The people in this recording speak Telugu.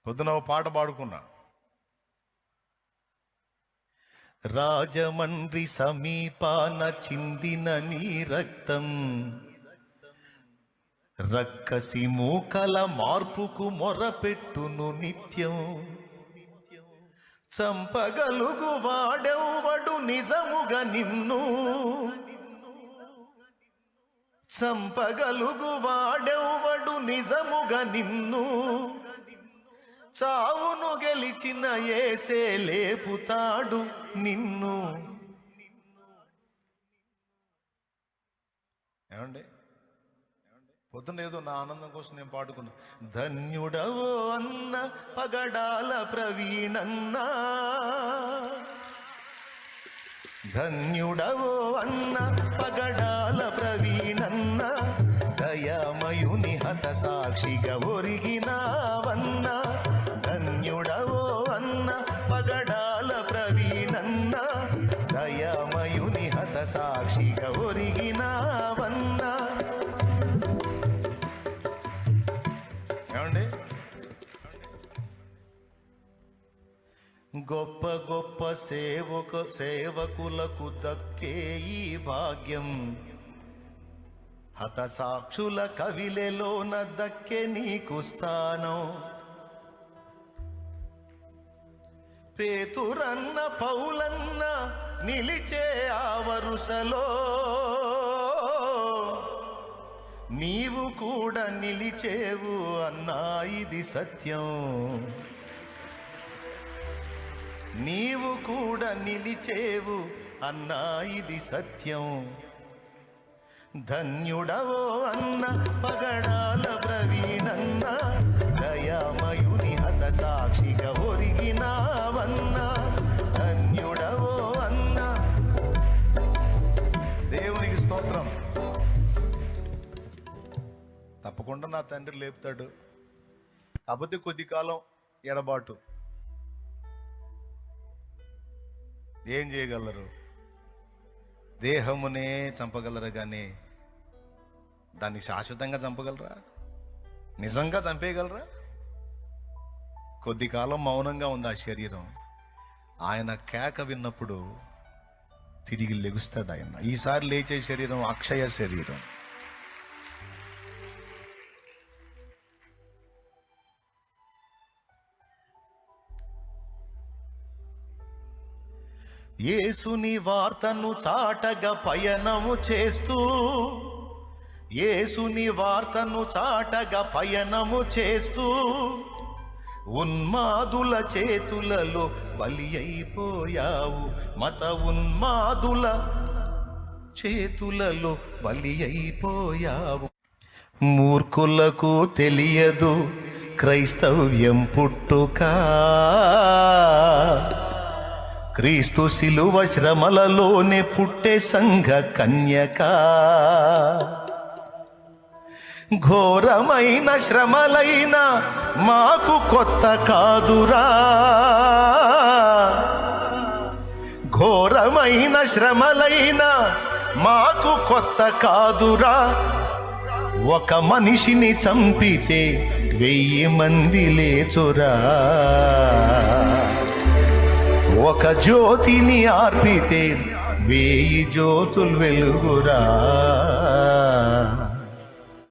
పొద్దున పాట పాడుకున్నా. రాజమండ్రి సమీపాన చిందిన నీ రక్తం రక్కసి మూకల మార్పుకు మొరపెట్టును నిత్యం. చంపగలుగు వాడెవ్వడు నిజముగా నిన్ను, చంపగలుగు వాడెవ్వడు నిజముగా నిన్ను. చావును గెలిచిన యేసే లేపుతాడు నిన్ను. ఏమండి, పొద్దున్న ఏదో నా ఆనందం కోసం నేను పాడుకున్నా. ధన్యుడవో అన్న పగడాల ప్రవీణన్నా, ధన్యుడవో అన్న పగడాల ప్రవీణన్న, దయామయుని హత సాక్షిగా ఒరిగినావన్న. ధన్యుడవో అన్న పగడాల ప్రవీణన్న, దయామయుని హత సాక్షిగా ఒరిగినావన్న. ఏమండి, గొప్ప గొప్ప సేవకులకు దక్కే ఈ భాగ్యం, హత సాక్షుల కవిలెలోన దక్కే నీకు స్థానం. పేతురన్న పౌలన్న నిలిచే ఆ వరుసలో, నీవు కూడా నిలిచేవు అన్నా ఇది సత్యం. నీవు కూడా నిలిచేవు అన్నా ఇది సత్యం. ధన్యుడవో అన్న పగడాల ప్రవీణన్న, దయామయుని హత సాక్షిగా ఒరిగినావన్న. ధన్యుడవో అన్న. దేవునికి స్తోత్రం. తప్పకుండా నా తండ్రి లేపుతాడు, కాకపోతే కొద్ది కాలం ఎడబాటు. ఏం చేయగలరు? దేహమునే చంపగలరు కానీ దాన్ని శాశ్వతంగా చంపగలరా? నిజంగా చంపేయగలరా? కొద్ది కాలం మౌనంగా ఉంది ఆ శరీరం. ఆయన కేక విన్నప్పుడు తిరిగి లెగుస్తాడు ఆయన. ఈసారి లేచే శరీరం అక్షయ శరీరం. యేసుని వార్తను చాటగా పయనము చేస్తూ, యేసుని వార్తను చాటగా పయనము చేస్తూ, ఉన్మాదుల చేతులలో బలి అయిపోయావు. మత ఉన్మాదుల చేతులలో బలి అయిపోయావు. మూర్ఖులకు తెలియదు క్రైస్తవ్యం పుట్టుక, క్రీస్తు శిలువ శ్రమలలోనే పుట్టే సంఘ కన్యక. ఘోరమైన శ్రమలైన మాకు కొత్త కాదురా, ఘోరమైన శ్రమలైన మాకు కొత్త కాదురా. ఒక మనిషిని చంపితే 1000 మంది లేచురా, ఒక జ్యోతిని ఆర్పితే 1000 జ్యోతులు వెలుగురా.